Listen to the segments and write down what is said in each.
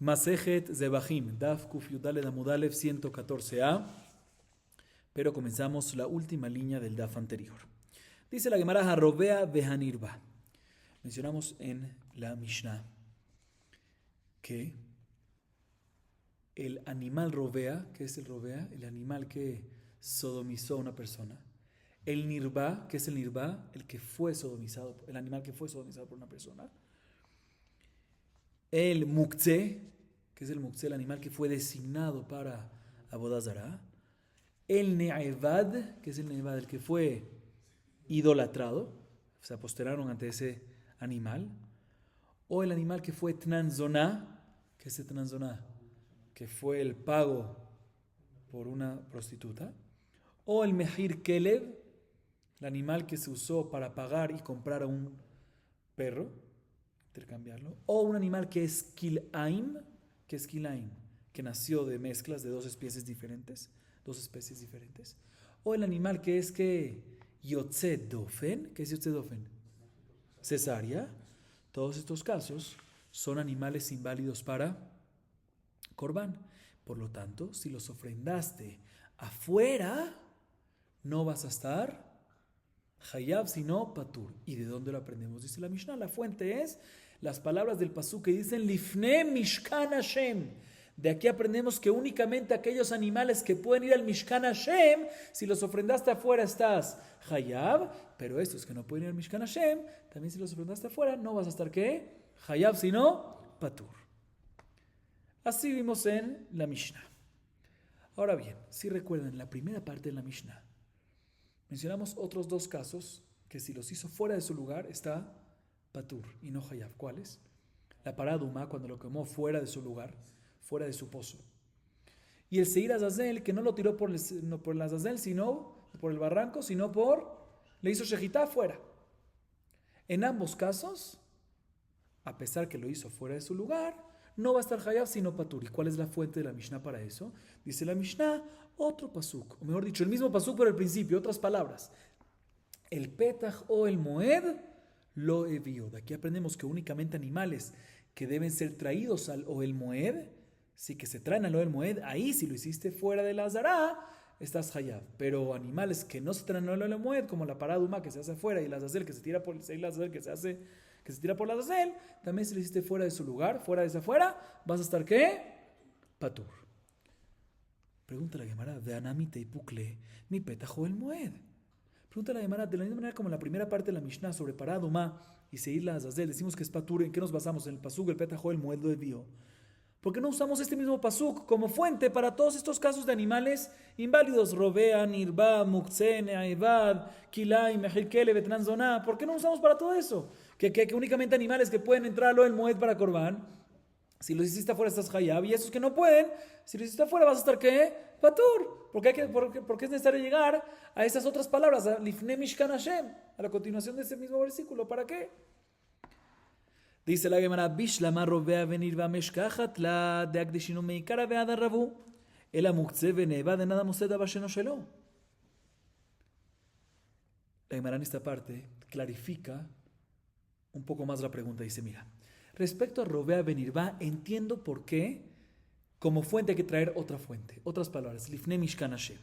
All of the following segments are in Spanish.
Masejet Zebahim, Daf Kuf Yudaled Amud Aleph 114a, pero comenzamos la última línea del Daf anterior. Dice la Gemara Harrovea Behanirba. Mencionamos en la Mishnah que el animal rovea, ¿qué es el rovea? El animal que sodomizó a una persona. El nirba, ¿qué es el nirba? El que fue sodomizado, el animal que fue sodomizado por una persona. El muktzeh, que es el muktzeh, el animal que fue designado para Avodah Zará. El ne'evad, que es el ne'evad, el que fue idolatrado, se aposteraron ante ese animal. O el animal que fue tnanzoná, que es el tnanzoná, que fue el pago por una prostituta. O el mehir kelev, el animal que se usó para pagar y comprar a un perro, intercambiarlo. O un animal que es kilaim, que nació de mezclas de dos especies diferentes. O el animal que es yotze dofen, ¿qué es yotze dofen? Cesárea. Todos estos casos son animales inválidos para Corbán. Por lo tanto, si los ofrendaste afuera, no vas a estar Hayab, sino Patur. ¿Y de dónde lo aprendemos? Dice la Mishnah. La fuente es las palabras del pasuk que dicen Lifne Mishkan Hashem. De aquí aprendemos que únicamente aquellos animales que pueden ir al Mishkan Hashem, si los ofrendaste afuera estás Hayab, pero estos que no pueden ir al Mishkan Hashem, también si los ofrendaste afuera, no vas a estar ¿qué? Hayab, sino Patur. Así vimos en la Mishnah. Ahora bien, si recuerdan la primera parte de la Mishnah, mencionamos otros dos casos que si los hizo fuera de su lugar está Patur y no Hayab. ¿Cuáles? La paraduma, cuando lo quemó fuera de su lugar, fuera de su pozo. Y el Seir Azazel, que no lo tiró por el Azazel, sino por el barranco, sino le hizo shejitá fuera. En ambos casos, a pesar que lo hizo fuera de su lugar, no va a estar Hayab sino Patur. ¿Y cuál es la fuente de la Mishnah para eso? Dice la Mishnah, otro pasuk, o mejor dicho, el mismo pasuk pero al principio, otras palabras. El petach o el moed lo envió. De aquí aprendemos que únicamente animales que deben ser traídos al Ohel Moed, sí que se traen al Ohel Moed, ahí si lo hiciste fuera de la Zará, estás Hayab. Pero animales que no se traen al Ohel Moed, como la paraduma que se hace afuera y la Azazel que se tira por el Azazel que se tira por la Azazel, también si lo hiciste fuera de su lugar, fuera de esa fuera, vas a estar ¿qué? Patur. Pregunta la Gemara, de Anami Teipukle, mi petach Ohel Moed. Pregunta la Gemara, de la misma manera como en la primera parte de la Mishnah sobre paraduma y seguir la Azazel, decimos que es Patur, ¿en qué nos basamos? En el pasuk, el petach Ohel Moed lo envió. ¿Por qué no usamos este mismo pasuk como fuente para todos estos casos de animales inválidos? Robea, Nirba, Muktzeh, Ne'evad, Kilay, Mehir Kelev, Betnanzoná. ¿Por qué no usamos para todo eso? Que únicamente animales que pueden entrar al Ohel Moed para Corbán, si los hiciste afuera estás Hayab, y esos que no pueden, si los hiciste afuera vas a estar ¿qué? Patur. Porque es necesario llegar a esas otras palabras, a Lifne Mishkan Hashem, a la continuación de ese mismo versículo. ¿Para qué? Dice la Gemara, Bishlama rovea venir va meshkachat la de akdeshinu meikara ve'ada ravu el amuktzeh ve'neva de nada museda basheno shelo. La Gemara en esta parte clarifica un poco más la pregunta. Dice, mira, respecto a rovea venir va, entiendo por qué como fuente hay que traer otra fuente, otras palabras, lifne mishkan Hashem.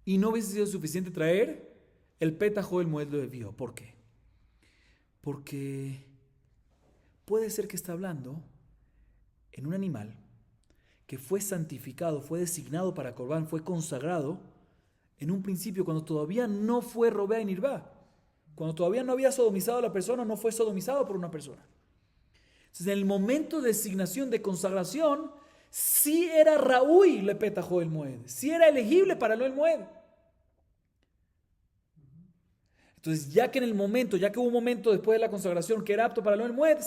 Y no hubiese sido suficiente traer el petach Ohel Moed lo envió. ¿Por qué? Porque puede ser que está hablando en un animal que fue santificado, fue designado para Corbán, fue consagrado en un principio cuando todavía no fue Robea y Nirba, cuando todavía no había sodomizado a la persona, no fue sodomizado por una persona. Entonces, en el momento de designación, de consagración, sí era Raúl le petach Ohel Moed, sí era elegible para el Ohel Moed. Entonces, ya que hubo un momento después de la consagración que era apto para el Ohel Moed,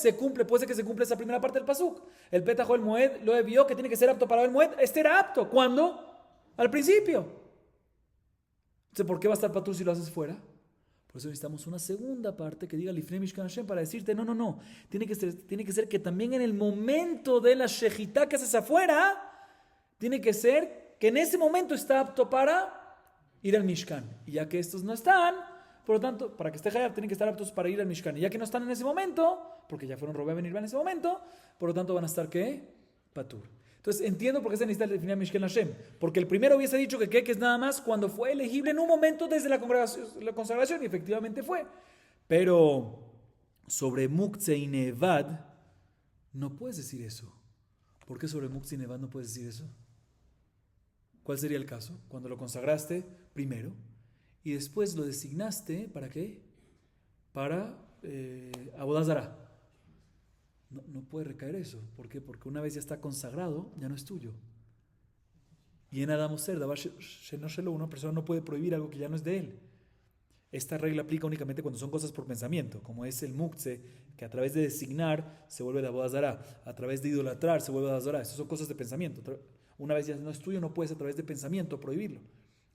puede ser que se cumple esa primera parte del pasuk. El petach Ohel Moed lo vio que tiene que ser apto para el Ohel Moed. Este era apto. ¿Cuándo? Al principio. Entonces, ¿por qué va a estar patur si lo haces fuera? Por eso necesitamos una segunda parte que diga Lifnei Mishkan Hashem para decirte, no. Tiene que ser que también en el momento de la shejitá que haces afuera, tiene que ser que en ese momento está apto para ir al Mishkan. Y ya que estos no están, por lo tanto, para que esté Hayab, tienen que estar aptos para ir al Mishkan. Y ya que no están en ese momento, porque ya fueron Robé a venir en ese momento, por lo tanto van a estar, ¿qué? Patur. Entonces, entiendo por qué se necesita definir Mishkan Hashem. Porque el primero hubiese dicho que es nada más cuando fue elegible en un momento desde la consagración, y efectivamente fue. Pero sobre Muktzeh y Nevad, no puedes decir eso. ¿Por qué sobre Muktzeh y Nevad no puedes decir eso? ¿Cuál sería el caso? Cuando lo consagraste primero y después lo designaste, ¿para qué? Para Avodah Zará. No puede recaer eso. ¿Por qué? Porque una vez ya está consagrado, ya no es tuyo. Y en Adam Oser, una persona no puede prohibir algo que ya no es de él. Esta regla aplica únicamente cuando son cosas por pensamiento, como es el Muktzeh, que a través de designar se vuelve de Avodah Zará, a través de idolatrar se vuelve de Avodah Zará. Estas son cosas de pensamiento. Una vez ya no es tuyo, no puedes a través de pensamiento prohibirlo.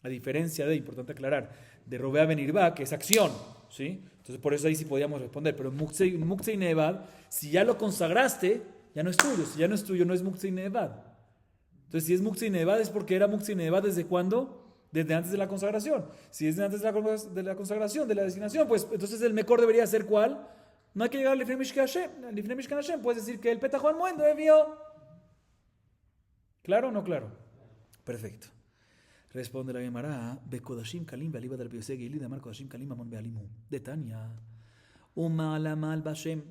A diferencia de, importante aclarar, de Robea Benirba, que es acción, ¿sí? Entonces por eso ahí sí podíamos responder. Pero Muktzeh y Nevad, si ya lo consagraste, ya no es tuyo. Si ya no es tuyo, no es Muktzeh y Nevad. Entonces si es Muktzeh y Nevad es porque era Muktzeh y Nevad ¿desde cuándo? Desde antes de la consagración. Si es antes de la consagración, de la designación, pues entonces el mejor debería ser ¿cuál? No hay que llegar al Lifnei Mishkan Hashem. Al Lifnei Mishkan Hashem puedes decir que el Petach HaMoed no debió. ¿Claro o no claro? Perfecto. Responde la Gemara, Bekodashim Kalim Bealiba del Biosegi Lida Mar Kodashim Kalim Amon Bealimu. De Tanya. Uma Alamal Bashem.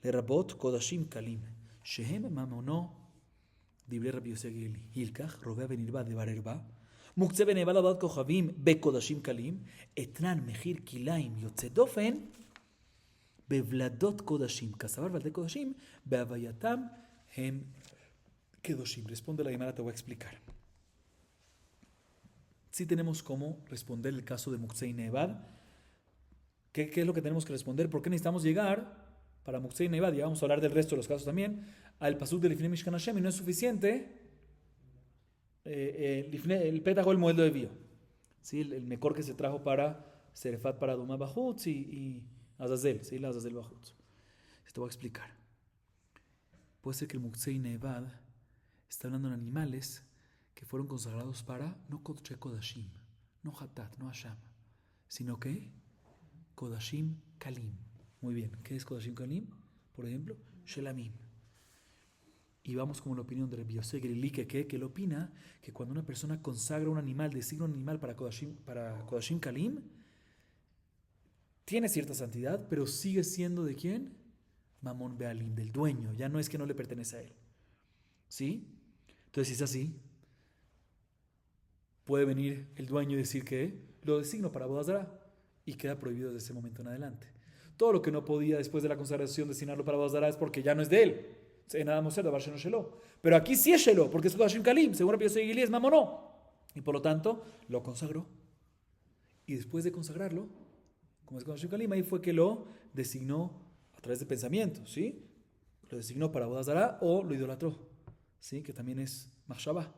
Lerabot Kodashim Kalim. Shehem Mamono. Dibre Rabbi Yosegi Eli. Hilkach Robea Benirba de Barerba. Muktzeh Benevad Adat Kochavim Bekodashim Kalim. Etnan Mechir Kilaim Yotze Dofen. Bevladot Kodashim. Kasabar Valde Kodashim. Beavayatam Hem Kedoshim. Responde la Gemara, te voy a explicar. Sí tenemos cómo responder el caso de Muktzeh y Nevad. ¿Qué es lo que tenemos que responder? ¿Por qué necesitamos llegar para Muktzeh y Nevad? Ya vamos a hablar del resto de los casos también. Al pasuk de Lifnei Mishkan Hashem, y no es suficiente el Petach HaMoed el debió. ¿Sí? El mejor que se trajo para Serefat para Duma Bajutz y Azazel. ¿Sí? La Azazel Bajutz. Esto voy a explicar. Puede ser que el Muktzeh y Nevad está hablando de animales que fueron consagrados para no Kodesh Kodashim, no Hatat, no Hasham, sino que Kodashim Kalim. Muy bien, ¿qué es Kodashim Kalim? Por ejemplo, Shelamim. Y vamos con la opinión de Rabbi Yosef Grili, que él opina que cuando una persona consagra un animal, designa un animal para Kodashim Kalim, tiene cierta santidad, pero sigue siendo ¿de quién? Mamón Bealim, del dueño, ya no es que no le pertenece a él. ¿Sí? Entonces, si es así, puede venir el dueño y decir que lo designo para Avodah Zará y queda prohibido desde ese momento en adelante. Todo lo que no podía después de la consagración designarlo para Avodah Zará es porque ya no es de él. Pero aquí sí es Shelo, porque es Kodashim Kalim, según Rabbi Yosef Gili es Mamonó. Y por lo tanto, lo consagró. Y después de consagrarlo, como es Kodashim Kalim, ahí fue que lo designó a través de pensamiento, ¿sí? Lo designó para Avodah Zará o lo idolatró, ¿sí? Que también es Machshavá.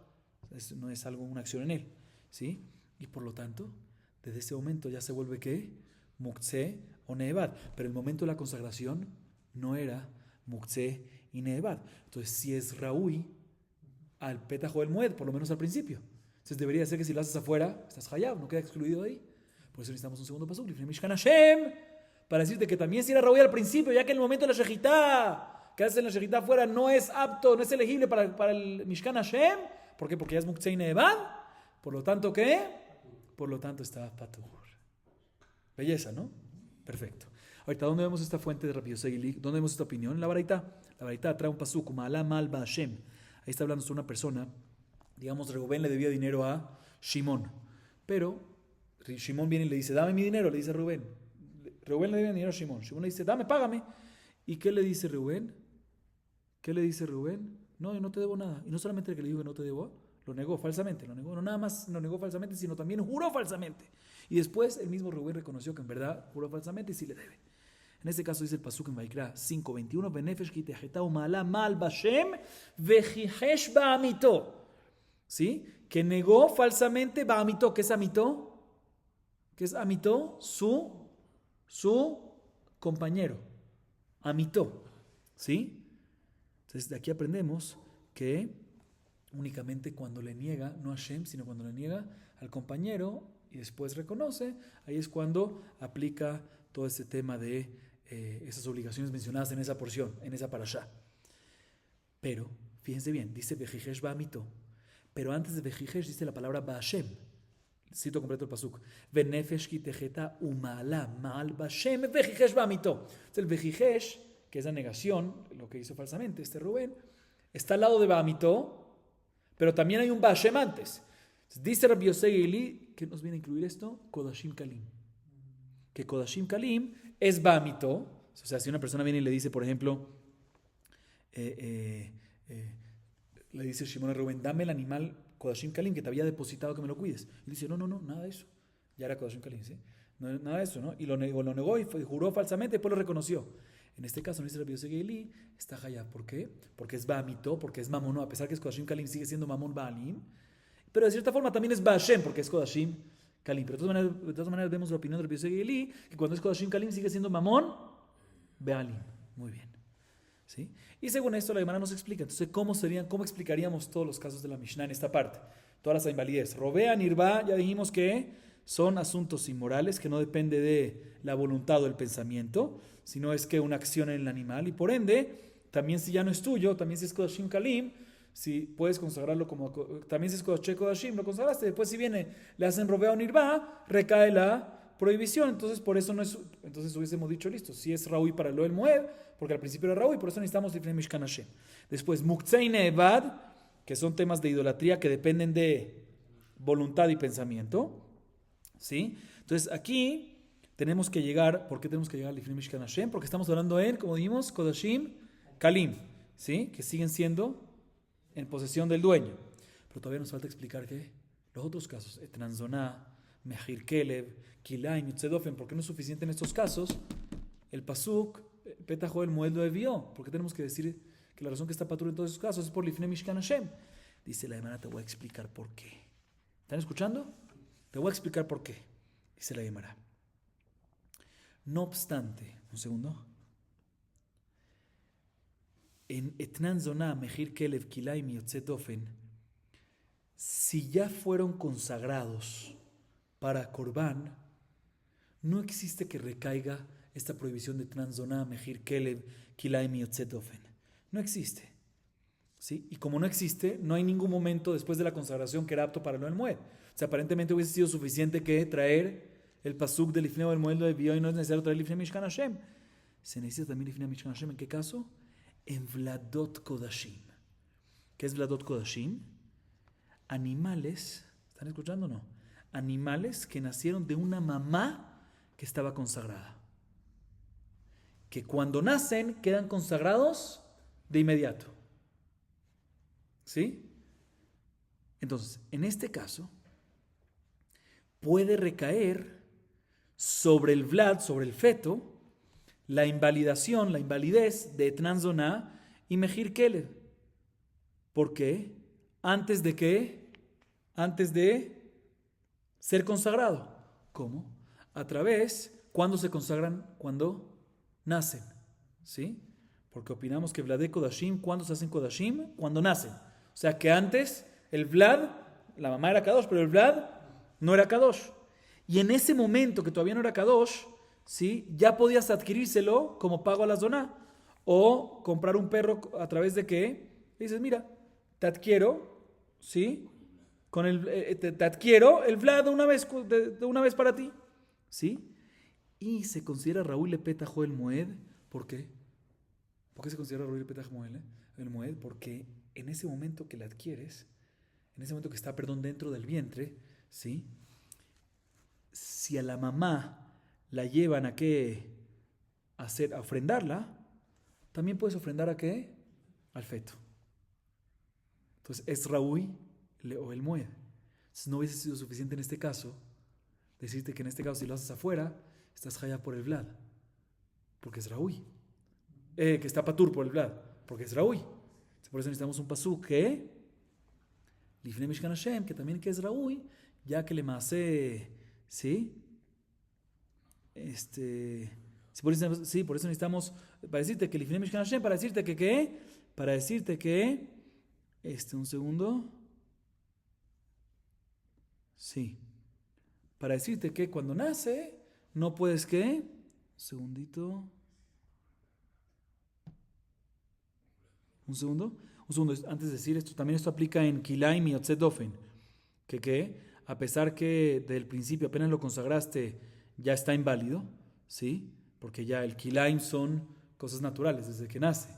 No es algo, una acción en él, ¿sí? Y por lo tanto, desde ese momento ya se vuelve ¿qué? Muktzeh o Nevad. Pero el momento de la consagración no era Muktzeh y Nevad. Entonces, si es Raúi al Petach HaMoed, por lo menos al principio. Entonces, debería ser que si lo haces afuera, estás Hayab, no queda excluido ahí. Por eso necesitamos un segundo pasuk, Lifnei Mishkan Hashem, para decirte que también si era Raúi al principio, ya que en el momento de la Shejitá, que haces en la Shejitá afuera, no es apto, no es elegible para el Mishkan Hashem. ¿Por qué? Porque ya es Muktzeh y Nevad. Por lo tanto, ¿qué? Por lo tanto, está Patur. Belleza, ¿no? Perfecto. Ahorita, ¿dónde vemos esta fuente de Rabbi Yosef Gili? ¿Dónde vemos esta opinión? En la Baraita. La Baraita trae un pasuk, Ma'ala mal ba Hashem. Ahí está hablando sobre una persona. Digamos, Reubén le debía dinero a Shimón. Pero Shimón viene y le dice, dame mi dinero, le dice a Reubén. Reubén le debe dinero a Shimón. Shimón le dice, dame, págame. ¿Y qué le dice Reubén? ¿Qué le dice Reubén? No, yo no te debo nada. Y no solamente el que le dijo que no te debo, lo negó falsamente. No nada más lo negó falsamente, sino también juró falsamente. Y después el mismo Reubén reconoció que en verdad juró falsamente y sí le debe. En este caso dice el pasuk en Vaikra 5:21, Benefesh ki tejetau ma'ala mal bashem vejihesh ba'amito. ¿Sí? Que negó falsamente ba'amito. ¿Qué es amito? ¿Qué es amito? Su compañero. Amito. ¿Sí? Entonces, de aquí aprendemos que únicamente cuando le niega, no a Hashem, sino cuando le niega al compañero, y después reconoce, ahí es cuando aplica todo este tema de esas obligaciones mencionadas en esa porción, en esa parashá. Pero, fíjense bien, dice Vejijesh Ba'amito, pero antes de Vejijesh dice la palabra Ba'ashem. Cito completo el pasuk. Venefesh kitejeta umala mal Ba'ashem Vejijesh Ba'amito. Entonces el Vejijesh, que es la negación, lo que hizo falsamente Rubén, está al lado de Ba'amito, pero también hay un Ba'ashem antes. Entonces, dice Rabbi Yosei Eli, ¿qué nos viene a incluir esto? Kodashim Kalim. Que Kodashim Kalim es Ba'amito. O sea, si una persona viene y le dice, por ejemplo, le dice Shimon a Rubén, dame el animal Kodashim Kalim que te había depositado que me lo cuides. Y dice, no, nada de eso. Ya era Kodashim Kalim, ¿sí? No, nada de eso, ¿no? Y lo negó y juró falsamente y después lo reconoció. En este caso, no dice Rabbi Yosei Eli, está Hayab. ¿Por qué? Porque es Ba'amito, porque es Mamón, a pesar que es Kodashim Kalim, sigue siendo Mamón Ba'alim. Pero de cierta forma también es Ba'ashem, porque es Kodashim Kalim. Pero de todas maneras vemos la opinión de Rabbi Yosei Eli, que cuando es Kodashim Kalim sigue siendo Mamón Ba'alim. Muy bien. ¿Sí? Y según esto la Gemara nos explica. Entonces, ¿cómo explicaríamos todos los casos de la Mishnah en esta parte? Todas las invalidez. Robea, Nirba, ya dijimos que son asuntos inmorales que no depende de la voluntad o el pensamiento, sino es que una acción en el animal. Y por ende, también si ya no es tuyo, también si es Kodashim Kalim, si puedes consagrarlo como, también si es Kodashim, lo consagraste. Después si viene, le hacen Robea o Nirba, recae la prohibición. Entonces por eso no es, entonces hubiésemos dicho listo, si es Raúl para lo del Moed, porque al principio era Raúl y por eso necesitamos Lifnei Mishkan Hashem. Después Muktzei Ne'evad, que son temas de idolatría que dependen de voluntad y pensamiento, ¿sí? Entonces aquí tenemos que llegar, ¿por qué tenemos que llegar al Lifnei Mishkan Hashem? Porque estamos hablando en, como dijimos, Kodashim Kalim, ¿sí? Que siguen siendo en posesión del dueño. Pero todavía nos falta explicar que los otros casos, Etnanzoná, Mehir Kelev, Kilaim, Yotzedofen, ¿por qué no es suficiente en estos casos? El pasuk, Petajo el Moed lo debió. ¿Por qué tenemos que decir que la razón que está patur en todos esos casos es por Lifnei Mishkan Hashem? Dice la Gemara, te voy a explicar por qué. ¿Están escuchando? Te voy a explicar por qué. Dice la Gemara. No obstante, un segundo. En Etnan Zoná, Mehir Kelev, Kilaim y Yotzedofen, si ya fueron consagrados para Corbán, no existe que recaiga esta prohibición de Tranzoná, Mehir Kelev, Kilaim y Yotzedofen. No existe. ¿Sí? Y como no existe, no hay ningún momento después de la consagración que era apto para lo del Moed. O sea, aparentemente hubiese sido suficiente que traer el pasuk del Lifnei del Moed lo debió y no es necesario traer el Lifnei Mishkan Hashem. Se necesita también Lifnei Mishkan Hashem. ¿En qué caso? En Vladot Kodashim. ¿Qué es Vladot Kodashim? Animales, ¿están escuchando o no? Animales que nacieron de una mamá que estaba consagrada. Que cuando nacen quedan consagrados de inmediato. ¿Sí? Entonces, en este caso, puede recaer sobre el Vlad, sobre el feto, la invalidación, la invalidez de Etnan Zoná y Mehir Kelev. ¿Por qué? Antes de qué? Antes de ser consagrado. ¿Cómo? A través, ¿cuándo se consagran? Cuando nacen. ¿Sí? Porque opinamos que Vladé Kodashim, ¿cuándo se hacen Kodashim? Cuando nacen. O sea que antes el Vlad, la mamá era Kadosh, pero el Vlad no era Kadosh. Y en ese momento que todavía no era Kadosh, ¿sí? Ya podías adquirírselo como pago a la zona. O comprar un perro a través de qué. Y dices, mira, te adquiero, ¿sí? Te adquiero el Vlad de una vez para ti, ¿sí? Y se considera Raúl le Petajo el Moed. ¿Por qué? ¿Por qué se considera Raúl le Petajo el Moed? Porque en ese momento que la adquieres, en ese momento que está, dentro del vientre, ¿sí? Si a la mamá la llevan a qué hacer, a ofrendarla, también puedes ofrendar a qué, al feto. Entonces es Raúl o el Moed. Entonces no hubiese sido suficiente en este caso decirte que en este caso si lo haces afuera estás jaya por el Vlad porque es Raúl, que está patur por el Vlad porque es Raúl. Por eso necesitamos un pasuk que Lifnei Mishkan Hashem, que también que es Raúl, ya que le maase, ¿sí? Por eso necesitamos para decirte que Lifnei Mishkan Hashem, para decirte que ¿qué? Para decirte que un segundo. Sí. para decirte que cuando nace no puedes ¿qué? Segundito. Un segundo, antes de decir esto, también esto aplica en Kilaim y Yotzet Dofen, que a pesar que del principio apenas lo consagraste, ya está inválido, ¿sí? Porque ya el Kilaim son cosas naturales, desde que nace,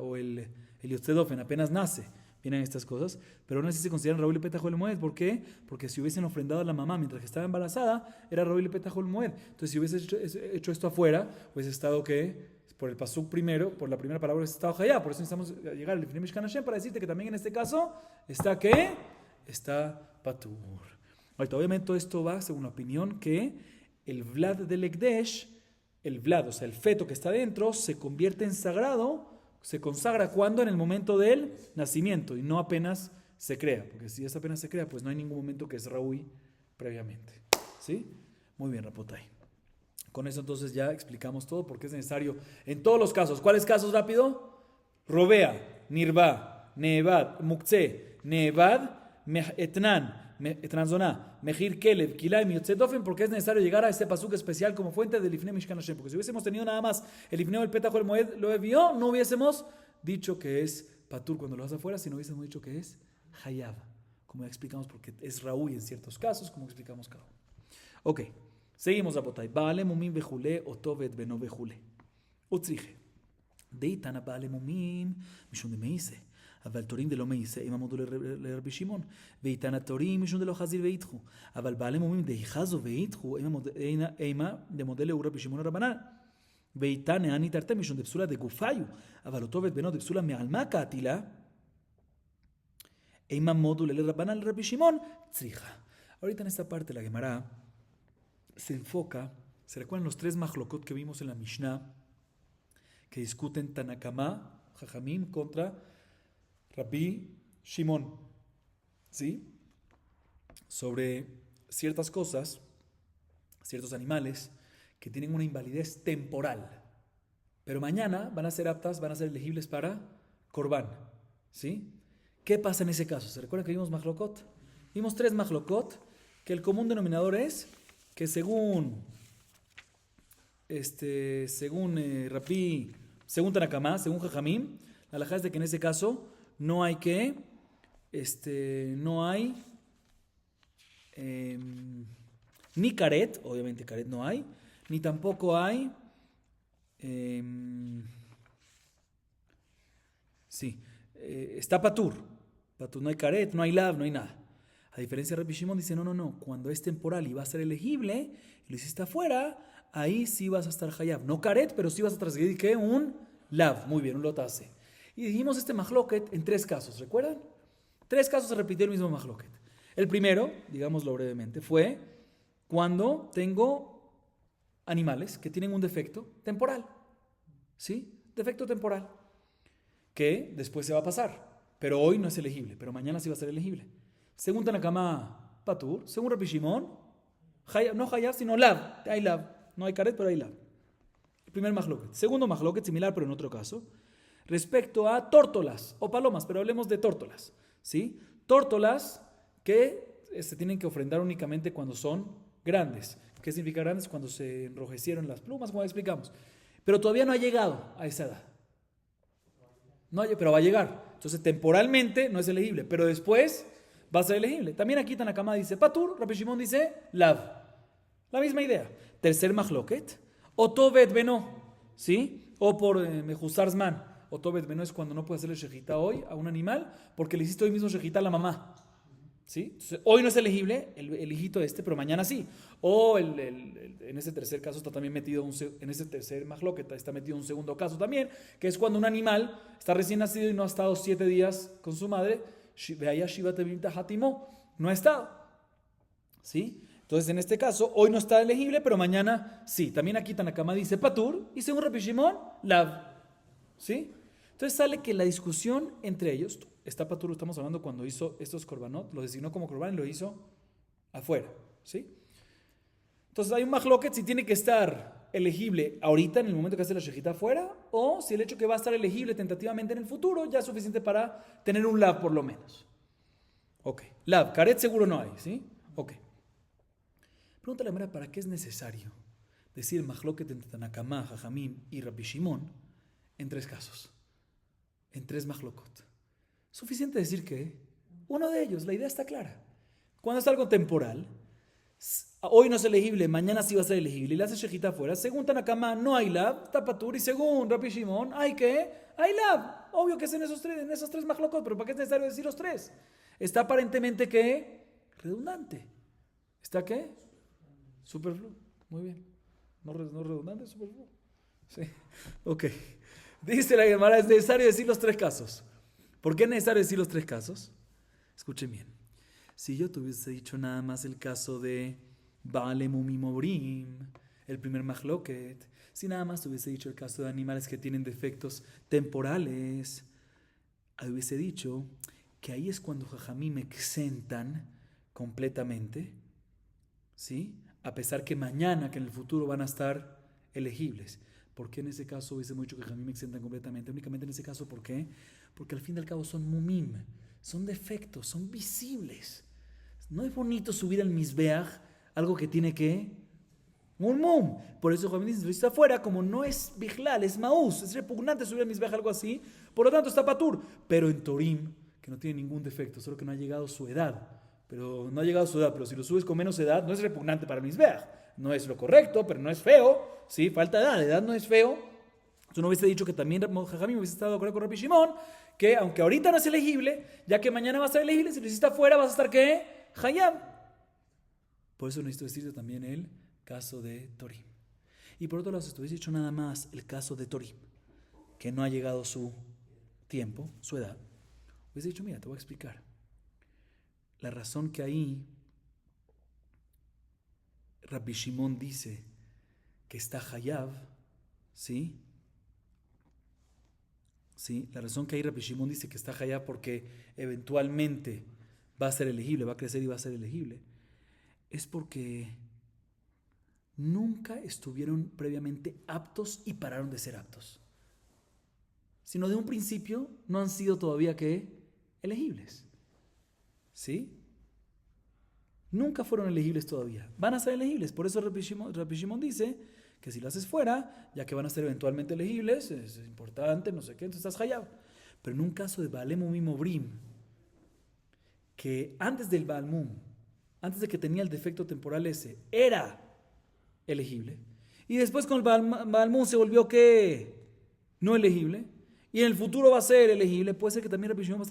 o el Yotzet Dofen apenas nace, vienen estas cosas, pero aún así se consideran Raúl y Petahol Moed. ¿Por qué? Porque si hubiesen ofrendado a la mamá mientras que estaba embarazada, era Raúl y Petahol Moed. Entonces, si hubiese hecho esto afuera, hubiese estado que por el pasuk primero, por la primera palabra, está Ojayá. Por eso necesitamos llegar al Lifnei Mishkan Hashem para decirte que también en este caso está ¿qué? Está Patur. Ahorita, obviamente todo esto va según la opinión que el Vlad del Ekdesh, el Vlad, o sea, el feto que está dentro, se convierte en sagrado, se consagra cuando en el momento del nacimiento y no apenas se crea. Porque si es apenas se crea, pues no hay ningún momento que es Raúl previamente. ¿Sí? Muy bien, Rapotay. Con eso entonces ya explicamos todo porque es necesario en todos los casos. ¿Cuáles casos rápido? Robea, Nirva, Nevad, Mukze, Nevad, Etnanzoná, Mejir Kelev, Kilaim y Yotzet Dofen, porque es necesario llegar a este pasuk especial como fuente del Lifnei Mishkan Hashem. Porque si hubiésemos tenido nada más el Lifnei del Petahol Moed lo envió, no hubiésemos dicho que es Patur cuando lo hace afuera, sino hubiésemos dicho que es Hayav, como ya explicamos, porque es Raúl en ciertos casos, como explicamos cada uno. Ok. seguimos רבותיי, בעלי מומים וכולי, אותו ואת בנו וכולי. וצריכה. דאיתנא בעלי מומים משום דמאיסה, אבל תורים דלא מאיסה, אם עמודו לרבי שמעון. ואיתנא תורים משום דלא חזיר ואיתחו, אבל בעלי מומים דהיחזו ואיתחו, אימה דמודה לאו רבי שמעון רבנן. ואיתנא אני תרתי משום דפסולה דגופיו, אבל אותו ואת בנו דפסולה מעלמא קאטילה, אימה מודו לרבנן לרבי שמעון, צריכה. Ahorita en esta parte la Gemara se enfoca, ¿se recuerdan los tres majlokot que vimos en la Mishnah que discuten Tanakama, Jajamim contra Rabbi Shimon? ¿Sí? Sobre ciertas cosas, ciertos animales que tienen una invalidez temporal, pero mañana van a ser aptas, van a ser elegibles para Korban. ¿Sí? ¿Qué pasa en ese caso? ¿Se recuerdan que vimos majlokot? Vimos tres majlokot, que el común denominador es que según Rabbi, según Tanakama, según Jajamim, la halajá es de que en ese caso no hay ni karet, obviamente karet no hay, ni tampoco hay está patur, no hay karet, no hay lav, no hay nada. A diferencia de Rabbi Shimon dice, no, cuando es temporal y va a ser elegible, y lo hiciste afuera, ahí sí vas a estar hayab. No karet, pero sí vas a transgredir, ¿qué? Un lav, muy bien, un lotase. Y dijimos este mahloket en tres casos, ¿recuerdan? Tres casos se repitió el mismo mahloket. El primero, digámoslo brevemente, fue cuando tengo animales que tienen un defecto temporal, ¿sí? Defecto temporal, que después se va a pasar, pero hoy no es elegible, pero mañana sí va a ser elegible. Según Tanakama, patur. Según Rabbi Shimon, no hayab, sino lav. Hay lav. No hay karet, pero hay lav. El primer mahloket. Segundo mahloket, similar, pero en otro caso, respecto a tórtolas o palomas, pero hablemos de tórtolas. ¿Sí? Tórtolas que se tienen que ofrendar únicamente cuando son grandes. ¿Qué significa grandes? Cuando se enrojecieron las plumas, como explicamos. Pero todavía no ha llegado a esa edad. No, pero va a llegar. Entonces, temporalmente no es elegible, pero después va a ser elegible. También aquí Tanakama dice patur, Rabbi Shimon dice lav. La misma idea. Tercer mahloket, oto vet beno, ¿sí? O por mejusar zman. Oto vet beno es cuando no puede hacerle shejita hoy a un animal porque le hiciste hoy mismo shejita a la mamá. ¿Sí? Entonces, hoy no es elegible el hijito pero mañana sí. O en ese tercer caso está también metido, en ese tercer mahloket está metido un segundo caso también, que es cuando un animal está recién nacido y no ha estado 7 días con su madre, no ha estado. ¿Sí? Entonces, en este caso, hoy no está elegible, pero mañana sí. También aquí Tanakama dice patur y según Rabbi Shimon, lav. ¿Sí? Entonces sale que la discusión entre ellos, está patur, estamos hablando cuando hizo estos korbanot, lo designó como korban y lo hizo afuera. ¿Sí? Entonces hay un mahloket si tiene que estar elegible ahorita en el momento que hace la shejita afuera, o si el hecho que va a estar elegible tentativamente en el futuro ya es suficiente para tener un lav por lo menos. Ok, lav, karet seguro no hay, ¿sí? Ok. Pregunta la Gemara, ¿para qué es necesario decir Mahloket entre Tanakama, Jajamim y Rabbi Shimon en 3 casos? En 3 Mahlokot. Suficiente decir que uno de ellos, la idea está clara. Cuando es algo temporal, hoy no es elegible, mañana sí va a ser elegible, y le hace shejita afuera, según Tanakama no hay lab, está patur, y según Rabbi Shimon, ¿hay qué? Hay lab. Obvio que es en esos 3 Mahlokot, pero ¿para qué es necesario decir los 3? Está aparentemente, ¿qué? Redundante. ¿Está qué? Superfluo. Muy bien. No redundante, superfluo. Sí. Ok. Dice la Gemara, es necesario decir los 3 casos. ¿Por qué es necesario decir los 3 casos? Escuchen bien. Si yo te hubiese dicho nada más el caso de Baale Mumimobrim, el primer Mahloket, si nada más te hubiese dicho el caso de animales que tienen defectos temporales, hubiese dicho que ahí es cuando Jajamim me exentan completamente, ¿sí? A pesar que mañana, que en el futuro van a estar elegibles. ¿Por qué en ese caso hubiésemos dicho que Jajamim me exentan completamente? Únicamente en ese caso, ¿por qué? Porque al fin y al cabo son mumim, son defectos, son visibles. No es bonito subir al Mizbeach algo que tiene que un mum. Por eso Jajamim dice, si está afuera, como no es bijlal, es maús, es repugnante subir al Mizbeach algo así, por lo tanto está patur. Pero en Torim, que no tiene ningún defecto, solo que no ha llegado su edad, pero si lo subes con menos edad, no es repugnante para el Mizbeach. No es lo correcto, pero no es feo, ¿sí? Falta edad no es feo. Tú no hubiese dicho que también Jajamim hubiese estado de acuerdo con Rabbi Shimon, que aunque ahorita no es elegible, ya que mañana va a ser elegible, si lo hiciste afuera vas a estar ¿qué? Hayab. Por eso necesito decirte también el caso de Torim. Y por otro lado, si te hubiese dicho nada más el caso de Torim, que no ha llegado su tiempo, su edad, hubiese dicho, mira, te voy a explicar. La razón que ahí Rabbi Shimon dice que está Hayab, ¿sí? ¿Sí? La razón que ahí Rabbi Shimon dice que está Hayab porque eventualmente va a ser elegible, va a crecer y va a ser elegible, es porque nunca estuvieron previamente aptos y pararon de ser aptos. Sino de un principio no han sido todavía ¿qué? Elegibles. ¿Sí? Nunca fueron elegibles todavía. Van a ser elegibles. Por eso Rabbi Shimon dice que si lo haces fuera, ya que van a ser eventualmente elegibles, es importante, no sé qué, entonces estás hayab. Pero en un caso de Baale Mumim Obrim, que antes del Baal Mum, antes de que tenía el defecto temporal ese, era elegible, y después con el Baal Mum se volvió que no elegible, y en el futuro va a ser elegible, puede ser que también Rabbi Shimon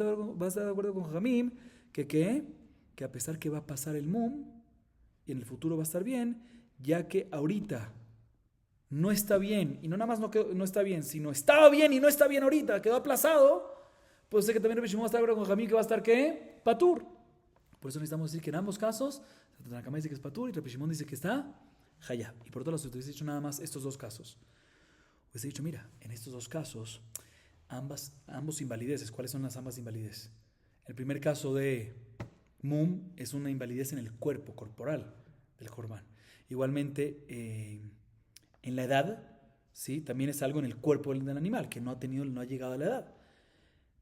va a estar de acuerdo con Jajamim, que a pesar que va a pasar el Mum, y en el futuro va a estar bien, ya que ahorita no está bien, y no nada más no está bien, sino estaba bien y no está bien ahorita, quedó aplazado, puede ser que también Rabbi Shimon va a estar de acuerdo con Jajamim que va a estar ¿qué? Patur. Por eso necesitamos decir que en ambos casos, Tanakama dice que es Patur y Rabbi Shimon dice que está Hayab. Y por otro lado, si te hubiese dicho nada más estos 2 casos, hubiese dicho, mira, en estos 2 casos, ambos invalideces, ¿cuáles son las ambas invalideces? El primer caso de Mum es una invalidez en el cuerpo corporal del Corbán. Igualmente, en la edad, ¿sí? También es algo en el cuerpo del animal, que no ha llegado a la edad.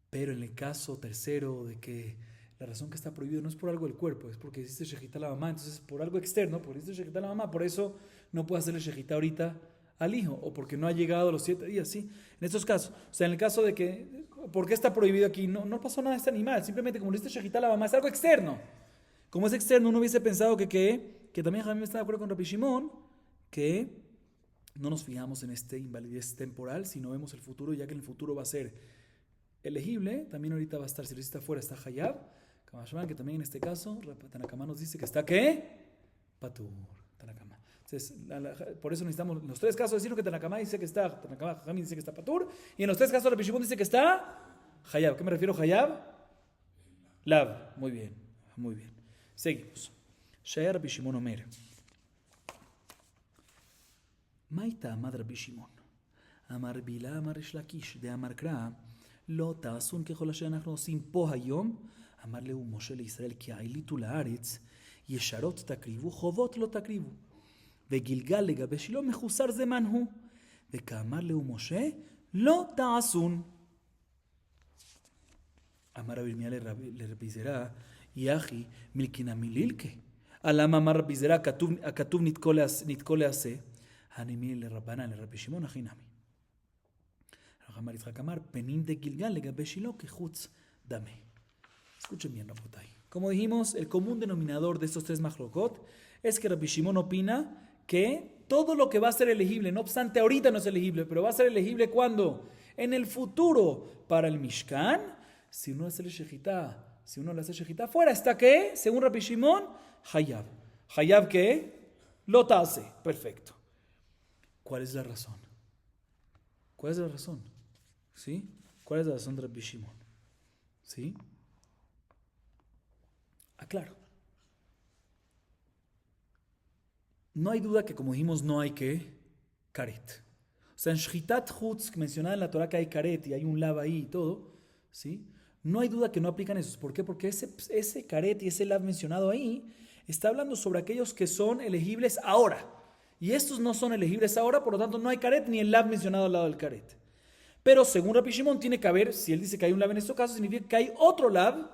Pero en el caso tercero de que la razón que está prohibido no es por algo del cuerpo, es porque hiciste shejitá a la mamá, entonces por algo externo, porque hiciste shejitá a la mamá, por eso no puede hacerle shejitá ahorita al hijo, o porque no ha llegado a los 7 días, ¿sí? En estos casos, o sea, en el caso de que, ¿por qué está prohibido aquí? No pasó nada a este animal, simplemente como le hiciste shejitá a la mamá, es algo externo. Como es externo, uno hubiese pensado que también Jamim está de acuerdo con Rabbi Shimon, que no nos fijamos en este invalidez temporal, sino vemos el futuro, ya que en el futuro va a ser elegible, también ahorita va a estar, si lo hiciste afuera, está Hayab, que también en este caso, Tanakama nos dice que está ¿qué? Patur, Tanakama. Entonces, por eso necesitamos, en los 3 casos decir que Tanakama dice que está, Tanakama Jajamim dice que está Patur, y en los 3 casos Rabbi Shimon dice que está Hayab. ¿Qué me refiero Hayab? Lab. Muy bien, muy bien. Seguimos. Shaya Rabbi Shimon Omer. Maita Amad Rabbi Shimon. Amar Bila Amar Shlakish de Amar Kra. לא תעשון ככל אשר אנחנו עושים פה היום, אמר לו משה לישראל כי העליתו לארץ, ישרות תקריבו, חובות לא תקריבו. וגלגל לגבי שילה מחוסר זמן הוא. וכאמר לו משה, לא תעשון. אמר רבי ירמיה לרבי זרע, יחי מלכינא מלילקה, Alama Amar Rabbi Zera, Akatuv Nitkole Ase, Hanimi le Rabbanan, le Rabbi Shimon, Achinami. Amar Yitzhak Amar, Penim de Gilgal, le Gabe Shilo, que Chutz Dame. Escuchen bien, Rabotai. Como dijimos, el común denominador de estos tres machlokot es que Rabbi Shimon opina que todo lo que va a ser elegible, no obstante ahorita no es elegible, pero va a ser elegible ¿cuándo? En el futuro para el Mishkan, si uno hace el shejitá, si uno le hace shejitá afuera, ¿está qué? Según Rabbi Shimon, Hayab. ¿Hayab qué? Lo tase. Perfecto. ¿Cuál es la razón? ¿Cuál es la razón? ¿Sí? ¿Cuál es la razón de Rabbi Shimon? ¿Sí? Aclaro. No hay duda que, como dijimos, no hay que karet. O sea, en Shchitat Chutz, que mencionaba en la Torah que hay karet y hay un lav ahí y todo, ¿sí? No hay duda que no aplican esos. ¿Por qué? Porque ese karet y ese lav mencionado ahí está hablando sobre aquellos que son elegibles ahora. Y estos no son elegibles ahora, por lo tanto no hay karet ni el lav mencionado al lado del karet. Pero según Rabbi Shimon tiene que haber, si él dice que hay un lav en estos casos, significa que hay otro lav.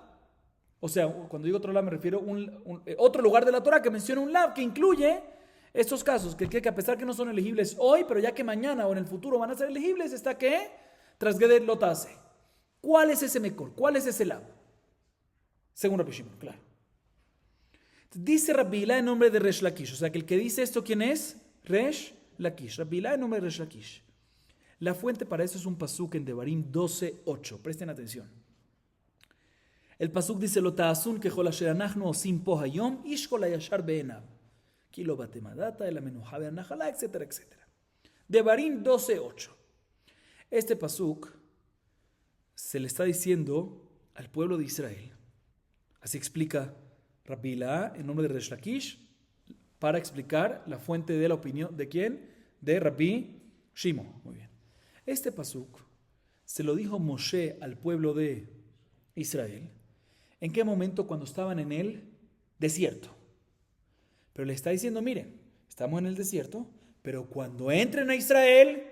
O sea, cuando digo otro lav me refiero a otro lugar de la Torah que menciona un lav que incluye estos casos, que a pesar que no son elegibles hoy, pero ya que mañana o en el futuro van a ser elegibles, está que Trasgeder Lotase. ¿Cuál es ese mekor? ¿Cuál es ese lav? Según Rabbi Shimon, claro. Dice Rabbi Hila en nombre de Resh Lakish. O sea, que el que dice esto, ¿quién es? Resh Lakish. Rabbi Hila en nombre de Resh Lakish. La fuente para eso es un pasuk en Devarim 12:8. Presten atención. El pasuk dice: Lo ta'asun kechol asher anachnu osim po hayom, ish kol hayashar be'enav. Kilo batemadata, el amenuja be'anachalá, etcétera, etcétera. Devarim 12:8. Este pasuk se le está diciendo al pueblo de Israel. Así explica Rabbi Hila en nombre de Resh Lakish para explicar la fuente de la opinión de quién, de Rabbi Shimon. Muy bien. Este pasuk se lo dijo Moshe al pueblo de Israel. ¿En qué momento? Cuando estaban en el desierto. Pero le está diciendo, miren, estamos en el desierto, pero cuando entren a Israel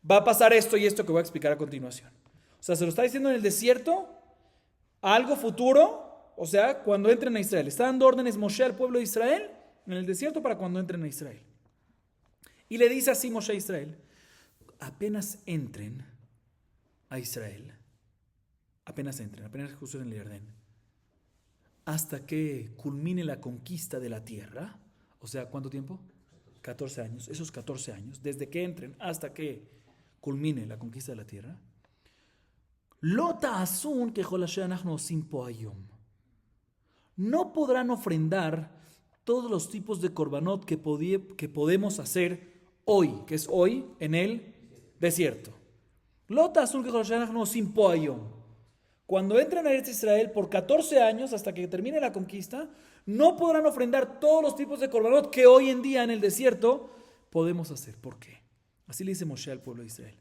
va a pasar esto y esto que voy a explicar a continuación. O sea, se lo está diciendo en el desierto, algo futuro, o sea, cuando entren a Israel. Está dando órdenes Moshe al pueblo de Israel en el desierto para cuando entren a Israel. Y le dice así Moshe a Israel: apenas entren a Israel, apenas crucen el Jordán, hasta que culmine la conquista de la tierra, o sea, ¿cuánto tiempo? 14 años, esos 14 años, desde que entren hasta que culmine la conquista de la tierra, Lo ta'asun kechol asher anachnu osim po hayom. No podrán ofrendar todos los tipos de korbanot que podemos hacer hoy, que es hoy en el desierto. Lo ta'asun kechol asher anachnu osim po hayom. Cuando entren a Israel por 14 años, hasta que termine la conquista, no podrán ofrendar todos los tipos de korbanot que hoy en día en el desierto podemos hacer. ¿Por qué? Así le dice Moshe al pueblo de Israel.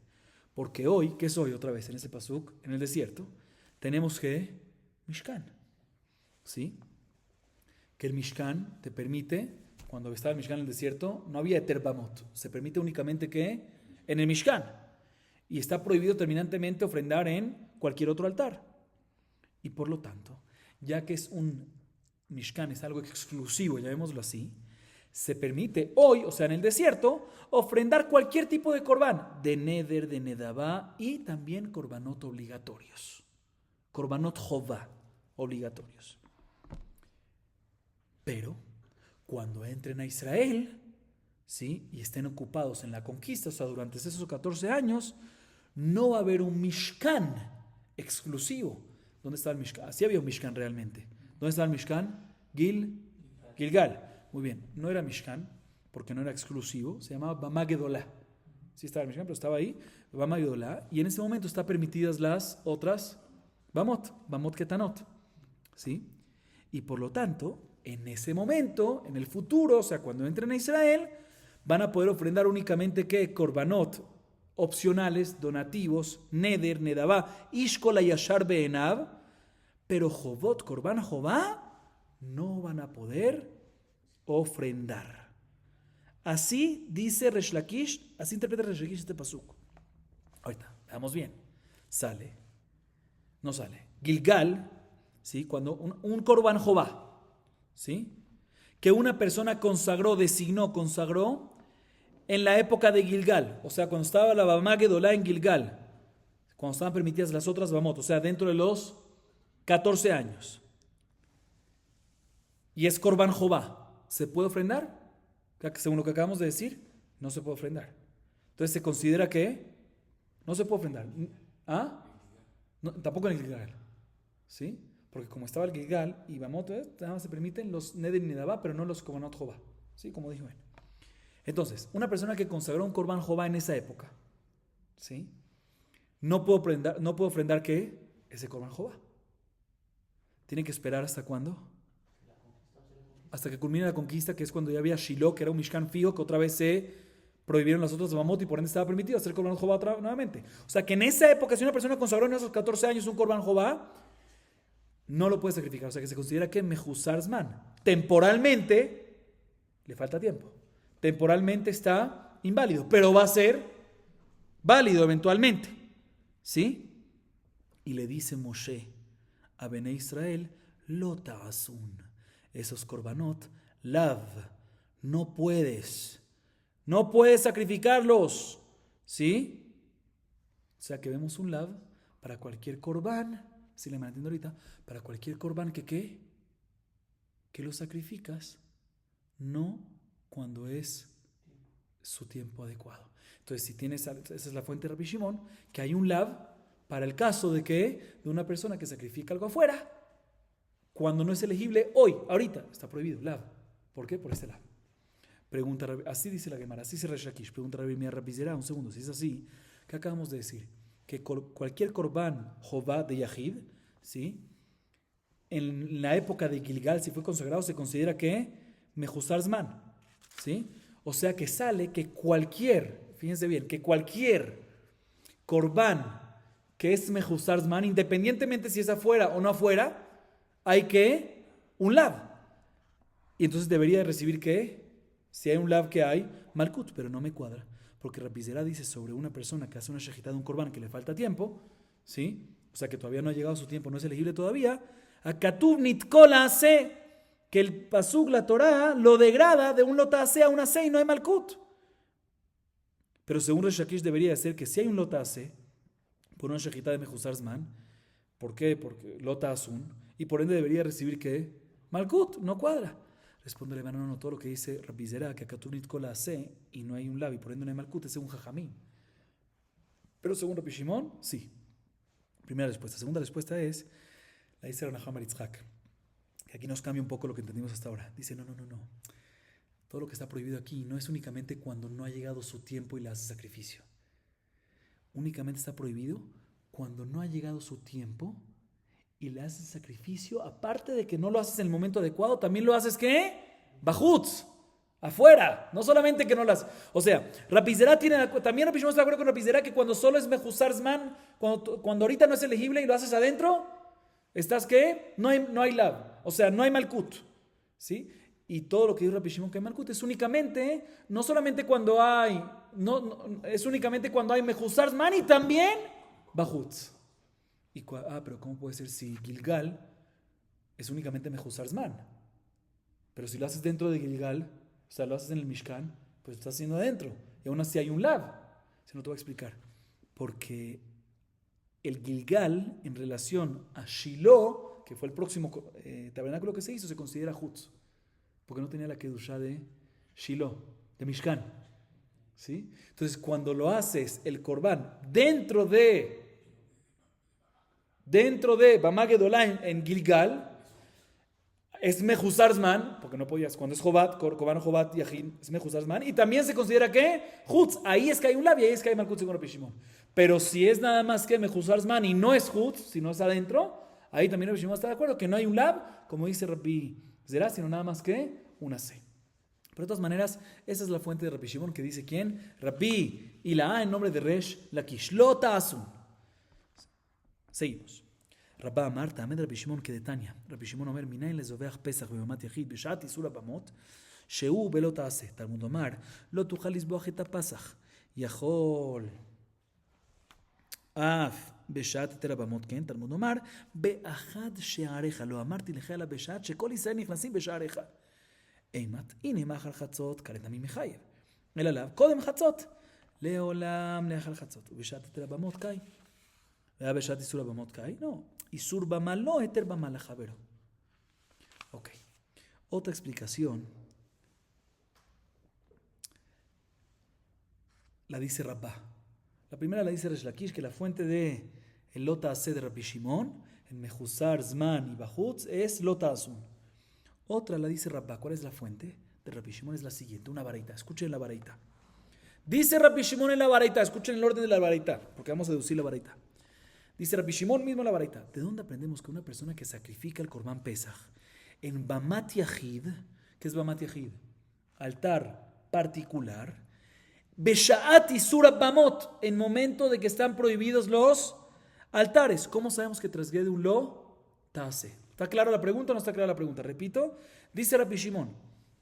Porque hoy, ¿qué es hoy otra vez en ese pasuk? En el desierto, tenemos que Mishkan. ¿Sí? Que el Mishkan te permite, cuando estaba el Mishkan en el desierto, no había Eter Bamot. Se permite únicamente que en el Mishkan. Y está prohibido terminantemente ofrendar en cualquier otro altar. Y por lo tanto, ya que es un Mishkan, es algo exclusivo, llamémoslo así, se permite hoy, o sea, en el desierto, ofrendar cualquier tipo de corbán, de neder, de nedabá y también korbanot obligatorios. Korbanot jová, obligatorios. Pero, cuando entren a Israel, ¿sí? Y estén ocupados en la conquista, o sea, durante esos 14 años, no va a haber un Mishkan exclusivo. ¿Dónde está el Mishkan? Sí había un Mishkan realmente. ¿Dónde está el Mishkan? Gilgal. Muy bien, no era Mishkan, porque no era exclusivo, se llamaba Bama Gedolá. Sí estaba el Mishkan, pero estaba ahí, Bama Gedolá, y en ese momento están permitidas las otras Bamot Ketanot. ¿Sí? Y por lo tanto, en ese momento, en el futuro, o sea, cuando entren a Israel, van a poder ofrendar únicamente ¿qué? Korbanot opcionales, donativos, neder, nedabá, ishkol hayashar be'enav, pero jovot, korban jová, no van a poder ofrendar. Así dice Resh Lakish, así interpreta Resh Lakish este pasuk. Ahorita, veamos bien. Sale, no sale. Gilgal, ¿sí? Cuando un korban jová, ¿sí? que una persona consagró en la época de Gilgal, o sea, cuando estaba la Bamá Gedolá en Gilgal, cuando estaban permitidas las otras Bamot, o sea, dentro de los 14 años. Y es Korban Jobá. ¿Se puede ofrendar? Según lo que acabamos de decir, no se puede ofrendar. Entonces se considera que no se puede ofrendar. ¿Ah? No, tampoco en el Gilgal. ¿Sí? Porque como estaba el Gilgal y Bamot, nada más se permiten los Neder y Nedabá, pero no los Korbanot Jobá. ¿Sí? Como dijo él. Entonces, una persona que consagró un Korban Jobá en esa época, ¿sí? No puede ofrendar ¿qué? Ese Korban Jobá. Tiene que esperar ¿hasta cuándo? Hasta que culmine la conquista, que es cuando ya había Shiloh, que era un Mishkan fijo, que otra vez se prohibieron las otras Bamot y por ende estaba permitido hacer Korban Jobá nuevamente. O sea que en esa época, si una persona consagró en esos 14 años un Korban Jobá, no lo puede sacrificar. O sea que se considera que Mejuzar Zman. Temporalmente, le falta tiempo. Temporalmente está inválido, pero va a ser válido eventualmente. ¿Sí? Y le dice Moshe a Bene Israel, lo ta'asun. Esos korbanot, lav, no puedes sacrificarlos. ¿Sí? O sea que vemos un lav para cualquier korban, si le entiendo ahorita, para cualquier korban que lo sacrificas, no cuando es su tiempo adecuado. Entonces, si tienes, esa es la fuente de Rabbi Shimon, que hay un lav para el caso de una persona que sacrifica algo afuera, cuando no es elegible hoy, ahorita, está prohibido, lav. ¿Por qué? Por este lav. Pregunta, así dice la Gemara, así se Resh Lakish, pregunta Rabbi Meir Rabbi Zera, un segundo, si es así, ¿qué acabamos de decir? Que cualquier korban jová de Yahid, ¿sí? En la época de Gilgal, si fue consagrado, se considera que Mejuzar Zman, ¿sí? O sea que sale que fíjense bien, que cualquier korban que es Mejuzar Zman, independientemente si es afuera o no afuera, hay que un lav. Y entonces debería de recibir ¿qué? Si hay un lav que hay, Malkut, pero no me cuadra. Porque Rabbi Zera dice sobre una persona que hace una shejitá de un korban que le falta tiempo, ¿sí? O sea que todavía no ha llegado su tiempo, no es elegible todavía. A Katuv Nitkola hace que el pasuk, la Torah, lo degrada de un lotase a un ase y no hay Malkut. Pero según Resh Lakish debería ser que si hay un lotase por una shejitá de Mejuzar Zman, ¿por qué? Porque lota asun, y por ende debería recibir ¿qué? Malkut, no cuadra. Responde el hermano, no, todo lo que dice Rabbi Zera, que Katuv Nitkola hace y no hay un lav y por ende no hay Malkut, es un jajamín. Pero según Rabbi Shimon, sí. Primera respuesta. Segunda respuesta es, la dice Ranaham Aritzhak, que aquí nos cambia un poco lo que entendimos hasta ahora. Dice, no. Todo lo que está prohibido aquí no es únicamente cuando no ha llegado su tiempo y le hace sacrificio. Únicamente está prohibido cuando no ha llegado su tiempo y le haces sacrificio, aparte de que no lo haces en el momento adecuado, también lo haces ¿qué? Bajutz, afuera, no solamente que no las... O sea, Rabbi Zera también Rabbi Shimon está de acuerdo con Rabbi Zera que cuando solo es Mejuzar Zman, cuando ahorita no es elegible y lo haces adentro, ¿estás qué? No hay lav, o sea, no hay Malkut, ¿sí? Y todo lo que dice Rabbi Shimon que hay Malkut es únicamente, no solamente cuando hay, es únicamente cuando hay Mejuzar Zman y también Bajutz. Pero ¿cómo puede ser si Gilgal es únicamente Mejuzar Zman? Pero si lo haces dentro de Gilgal, o sea, lo haces en el Mishkan, pues lo estás haciendo adentro. Y aún así hay un lav. Si no te voy a explicar. Porque el Gilgal, en relación a Shiloh, que fue el próximo tabernáculo que se hizo, se considera Hutz. Porque no tenía la Kedushá de Shiloh, de Mishkan. ¿Sí? Entonces, cuando lo haces, el Korban, dentro de Bamá Gedolá en Gilgal, es Mejuzar Zman, porque no podías, cuando es Jobat, Korban Jobat Yahid, es Mejuzar Zman, y también se considera que Hutz, ahí es que hay un lav y ahí es que hay Malkut según Rabbi Shimon. Pero si es nada más que Mejuzar Zman y no es Hutz, si no es adentro, ahí también Rabbi Shimon está de acuerdo que no hay un lav, como dice Rabbi Zera, sino nada más que una C. Pero de todas maneras, esa es la fuente de Rabbi Shimon que dice ¿quién? Rabbi y la A en nombre de Resh Lakish. Lo ta'asun. Seguimos. Rabba Amar, Tamed Rabbi Shimon כדתניא. רבי שמעון אומר, מניין לזובח פסח ביומת יחיד בשעת איסור הבמות, שהוא בלא תעשה. תלמוד אומר, לא תוכל לזבוח את הפסח. יכול אף בשעת היתר הבמות, כן? תלמוד אומר, באחד שעריך. לא אמרתי לך אלא בשעת שכל ישראל נכנסים בשעריך. Eimat, inemach al chatzot, karet nami mechayev. El alav, kodem chatzot. Leolam leachal chatzot. Ubeshat eter abamot kai. Vea beshat isur abamot kai. No. Isur bama lo, eter bama la javero. Ok. Otra explicación. La dice Rabbah. La primera la dice Resh Lakish, que la fuente de el Lota Aseh de Rabbi Shimon, en Mejuzar, Zman y Bajutz, es Lota Asun. Otra la dice Rabbah. ¿Cuál es la fuente de Rabbi Shimon? Es la siguiente, una baraita. Escuchen la baraita. Dice Rabbi Shimon en la baraita, escuchen el orden de la baraita, porque vamos a deducir la baraita. Dice Rabbi Shimon mismo en la baraita. ¿De dónde aprendemos que una persona que sacrifica el Korban Pesach en Bamat Yahid, ¿qué es Bamat Yahid? Altar particular, Beshaat Isur Bamot, en momento de que están prohibidos los altares. ¿Cómo sabemos que transgrede un lo? Tase. ¿Está clara la pregunta o no está clara la pregunta? Repito, dice Rabbi Shimon.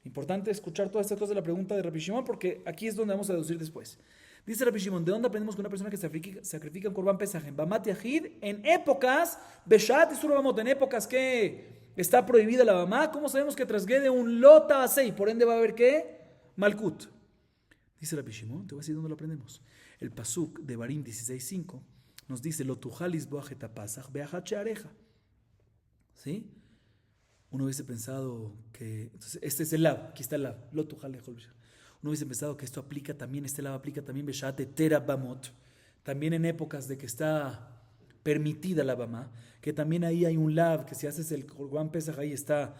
Importante escuchar todas estas cosas de la pregunta de Rabbi Shimon, porque aquí es donde vamos a deducir después. Dice Rabbi Shimon, ¿de dónde aprendemos que una persona que sacrifica un Korban Pesach en Bamat Yahid, en épocas, Beshaat Isur Bamot, en épocas que está prohibida la Bamá, ¿cómo sabemos que transgrede un lo Tase? Y por ende va a haber ¿qué? Malkut. Dice Rabbi Shimon, te voy a decir dónde lo aprendemos. El pasuk de Barim 16:5 nos dice, lo tujalis boaj et pasach beachat sheareja. ¿Sí? Uno hubiese pensado que, entonces, este es el lab, aquí está el lab, lo tujal lejol. Uno hubiese pensado que esto aplica también, este lab aplica también beshat etera bamot, también en épocas de que está permitida la bama, que también ahí hay un lab, que si haces el Korban Pesach ahí está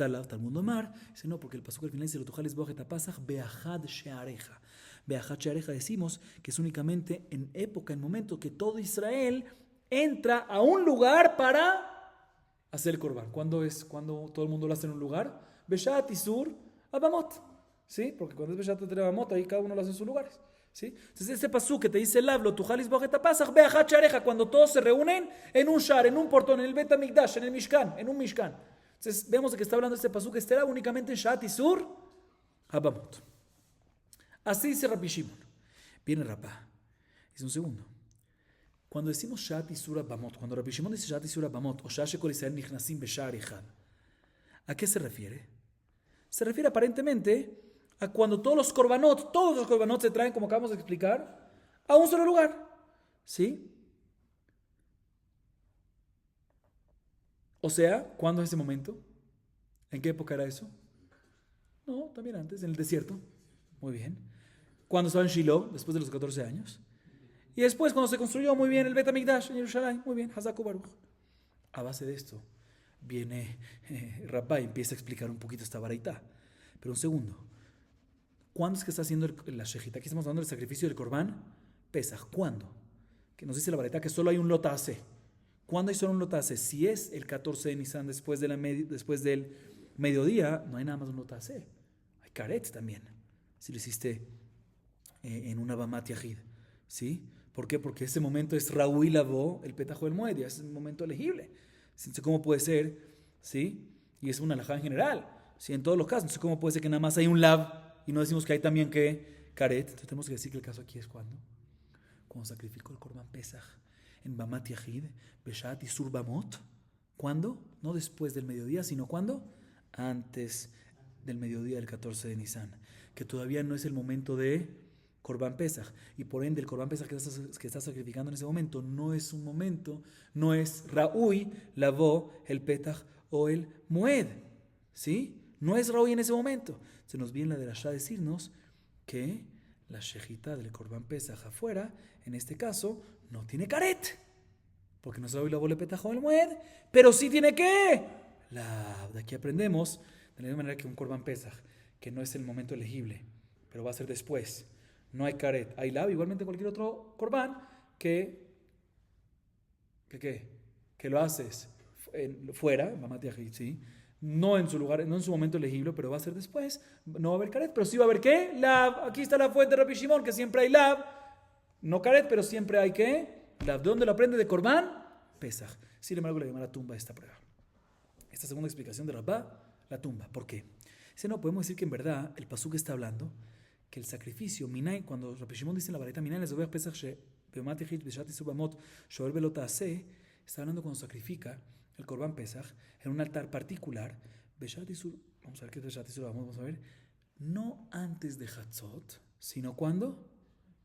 lab, Talmud Omar. Dice no, porque el pasuk al final dice, lo tujalis boaj et pasach beachat sheareja. Beachat sheareja decimos que es únicamente en época, en momento que todo Israel entra a un lugar para hacer el Korban. ¿Cuándo es? Cuando todo el mundo lo hace en un lugar. Beshat Isur Abamot. ¿Sí? Porque cuando es Beshat Abamot, ahí cada uno lo hace en sus lugares. ¿Sí? Entonces ese pasú que te dice el hablo, tujalis bojeta pasach, beachat shareja, cuando todos se reúnen en un shar, en un portón, en el Bet HaMikdash, en el Mishkan, en un Mishkan. Entonces vemos de que está hablando este pasú que estará únicamente en Shat Isur Abamot. Así dice Rabbi Shimon. Viene Rabá. Dice un segundo. Cuando decimos Shat Isur Bamot, cuando Rabbi Shimon dice Shat Isur Bamot o Shah Shekol Israel Nichnasim Beshar Echad, ¿a qué se refiere? Se refiere aparentemente a cuando todos los korbanot se traen, como acabamos de explicar, a un solo lugar. ¿Sí? O sea, ¿cuándo es ese momento? ¿En qué época era eso? No, también antes, en el desierto. Muy bien. Cuando estaba en Shiloh, después de los 14 años. Y después, cuando se construyó muy bien el Bet HaMikdash en Jerusalén, muy bien, Hazaku Baruch. A base de esto, viene Rabá y empieza a explicar un poquito esta baraita. Pero un segundo, ¿cuándo es que está haciendo la shejita? Aquí estamos hablando del sacrificio del Korban Pesach. ¿Cuándo? Que nos dice la baraita que solo hay un lotase. ¿Cuándo hay solo un lotase? Si es el 14 de Nisan después del mediodía, no hay nada más un lotase. Hay karet también. Si lo hiciste en una Bamat Yahid. ¿Sí? ¿Por qué? Porque ese momento es Raúl Lavo, el petajo del Moed, es un momento elegible. Entonces, ¿cómo puede ser? ¿Sí? Y es una alajá en general. ¿Sí? En todos los casos. Entonces, ¿cómo puede ser que nada más hay un lab y no decimos que hay también que karet? Entonces, tenemos que decir que el caso aquí es cuando sacrificó el Korban Pesach en Bamat Yahid, Beshat Isur Bamot. ¿Cuándo? No después del mediodía, sino ¿cuándo? Antes del mediodía del 14 de Nisan. Que todavía no es el momento de Korban Pesach, y por ende el Korban Pesach que estás sacrificando en ese momento no es un momento, no es Raúl, Lavó, el Petach o el Moed, ¿sí? No es Raúl en ese momento. Se nos viene la de la Shah decirnos que la shejita del Korban Pesach afuera, en este caso, no tiene karet, porque no es Raúl, Lavó, el Petach o el Moed, pero sí tiene ¿qué? De aquí aprendemos, de la misma manera que un Korban Pesach, que no es el momento elegible, pero va a ser después. No hay karet, hay lab, igualmente cualquier otro korban que lo haces fuera, ¿sí? No en su lugar, no en su momento elegible, pero va a ser después. No va a haber karet, pero sí va a haber ¿qué? Lab. Aquí está la fuente de Rabbi Shimon, que siempre hay lab. No karet, pero siempre hay ¿qué? Lab. ¿De dónde lo aprende? De Korban Pesach. Sin embargo, le llama la tumba esta prueba. Esta segunda explicación de Rabá, la tumba. ¿Por qué? Dice, no, podemos decir que en verdad el pasuk está hablando que el sacrificio, Minay, cuando Rabbi Shimon dice en la baraita, Minay les doy a Pesach Beomat Yahid Beshat Isur Bamot Shoel Velo Taaseh, está hablando cuando sacrifica el Korban Pesach en un altar particular, Beshat Isur vamos a ver qué es Beshat Isur Bamot, vamos a ver, no antes de Hatzot, sino ¿cuándo?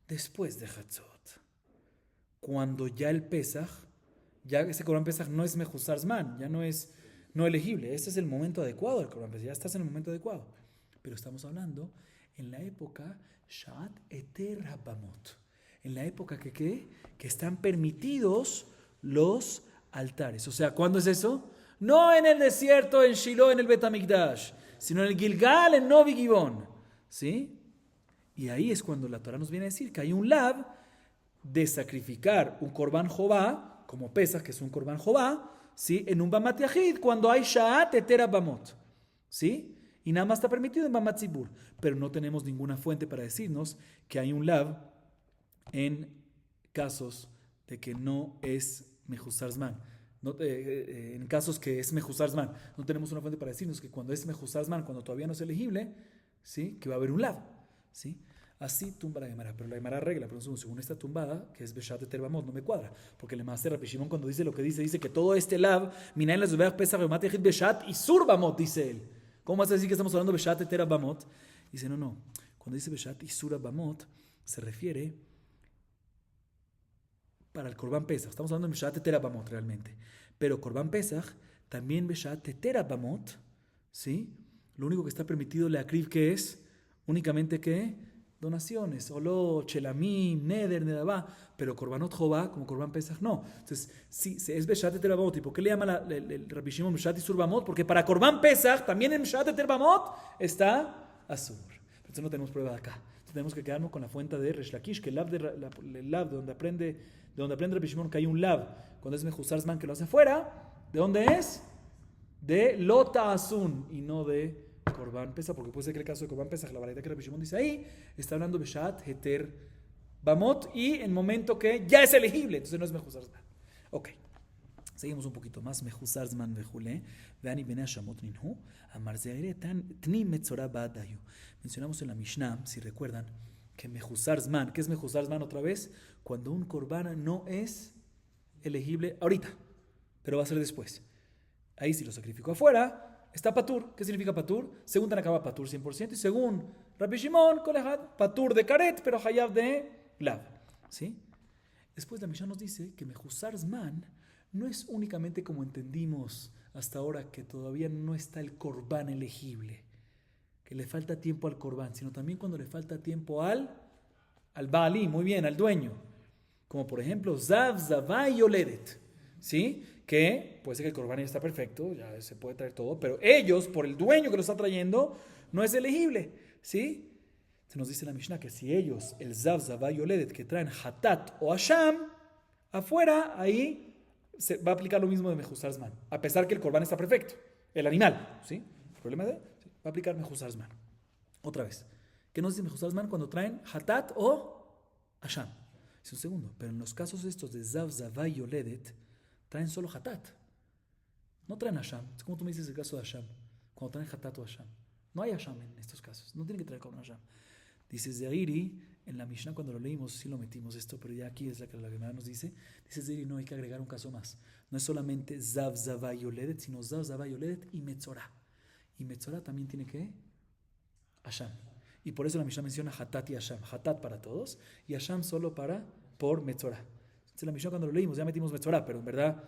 Después de Hatzot. Cuando ya el Pesaj, ya ese Corban Pesaj no es Mejuzar Zman, ya no es no elegible. Este es el momento adecuado del Corban Pesaj, ya estás en el momento adecuado. Pero estamos hablando en la época Shat Eter Habamot. En la época que están permitidos los altares. O sea, ¿cuándo es eso? No en el desierto, en Shiloh, en el Bet HaMikdash, sino en el Gilgal, en Novi Gibón. ¿Sí? Y ahí es cuando la Torah nos viene a decir que hay un lav de sacrificar un Korban Jobá, como Pesach, que es un Korban Jobá, ¿sí? En un Bamat Yahid, cuando hay Sha'at Eter Bamot, ¿sí? Y nada más está permitido en Bamat Zibur, pero no tenemos ninguna fuente para decirnos que hay un lav en casos de que no es Mejuzar Zman. No, en casos que es Mejuzar Zman, no tenemos una fuente para decirnos que cuando es Mejuzar Zman, cuando todavía no es elegible, ¿sí? Que va a haber un lav, ¿sí? Así tumba la Gemara, pero la Gemara arregla, pero según esta tumbada, que es Beshat Eter Bamot, no me cuadra, porque el Master Rabbi Shimon cuando dice lo que dice que todo este lav, Minayin la Zubeh Pesach Bemat Yachid Beshat Isur Bamot, dice él. ¿Cómo vas a decir que estamos hablando de Beshat Eter Bamot? Dice, no, cuando dice Beshat Isur Bamot, se refiere para el Korban Pesach, estamos hablando de Beshat Eter Bamot realmente, pero Korban Pesach, también Beshat Eter Bamot, ¿sí? Lo único que está permitido le akriv que es únicamente que donaciones, oló, chelamim, neder, nedabá, pero korbanot jobá, como korban pesach, no. Entonces, si es beshat eter bamot, ¿y por qué le llama el Rabbi Shimon beshat isur bamot? Porque para korban pesach, también en beshat eter bamot, está asur. Entonces no tenemos prueba de acá. Entonces tenemos que quedarnos con la fuente de Resh Lakish, que el lab de donde aprende Rabbi Shimon que hay un lab, cuando es mejuzar zman que lo hace afuera, ¿de dónde es? De lota asun, y no de Korban Pesach, porque puede ser que el caso de Korban Pesach, la variedad que Rabbi Shimon dice ahí, está hablando de Beshat Eter Bamot y en momento que ya es elegible, entonces no es Mejuzar Zman. Ok, seguimos un poquito más. Mejuzar Zman Vejule, Veani Bene Hashamot Ninhu, Amar Zeire Tni Metzora Badayu. Mencionamos en la Mishnah, si recuerdan, que Mejuzar Zman, ¿qué es Mejuzar Zman otra vez? Cuando un Korban no es elegible ahorita, pero va a ser después. Ahí si lo sacrificó afuera, está patur. ¿Qué significa patur? Según Tanakaba, patur 100%. Y según Rabbi Shimon, Kolehad, patur de karet, pero hayab de lav. ¿Sí? Después la Mishnah nos dice que Mejuzar Zman no es únicamente como entendimos hasta ahora, que todavía no está el Korban elegible, que le falta tiempo al Korban, sino también cuando le falta tiempo al Baalí, muy bien, al dueño. Como por ejemplo, Zav, Zavai y Oledet. ¿Sí? Que puede ser que el Korban ya está perfecto, ya se puede traer todo, pero ellos, por el dueño que lo está trayendo, no es elegible, ¿sí? Se nos dice en la Mishnah que si ellos, el Zav, Zavai y Oledet, que traen Hatat o Asham, afuera, ahí se va a aplicar lo mismo de Mejuzar Zman, a pesar que el Korban está perfecto, el animal, ¿sí? El problema de, ¿sí? Va a aplicar Mejuzar Zman. Otra vez, ¿qué nos dice Mejuzar Zman cuando traen Hatat o Asham? Es un segundo, pero en los casos estos de Zav, Zavai y Oledet, traen solo Hatat. No traen Hasham. Es como tú me dices el caso de Hasham. Cuando traen Hatat o Hasham. No hay Hasham en estos casos. No tiene que traer con Hasham. Dice Zeiri, en la Mishnah cuando lo leímos, sí lo metimos esto, pero ya aquí es la que la Gemara nos dice. Dice Zeiri, no, hay que agregar un caso más. No es solamente Zav, Zavai y Oledet, sino Zav, Zavai y Oledet y Metzorah. Y Metzorah también tiene que Hasham. Y por eso la Mishnah menciona Hatat y Hasham. Hatat para todos y Hasham solo por Metzorah. Entonces la Mishnah cuando lo leímos ya metimos Metzorah, pero en verdad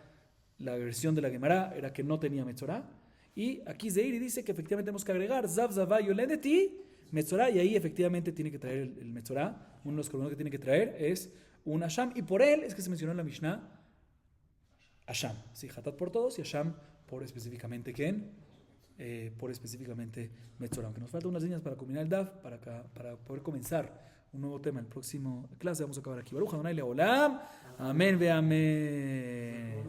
la versión de la Gemara era que no tenía Metzorah. Y aquí Zeiri dice que efectivamente tenemos que agregar Zav, Zavai y Oledet y Metzorah, y ahí efectivamente tiene que traer el Metzorah. Uno de los corbanos que tiene que traer es un Hasham, y por él es que se mencionó en la Mishnah Hasham. Sí, Hatat por todos y Hasham por específicamente ¿quién? Por específicamente Metzorah. Aunque nos faltan unas líneas para combinar el DAF, para poder comenzar un nuevo tema en el próximo clase. Vamos a acabar aquí. Baruch Adonai Leolam. Amén ve amén.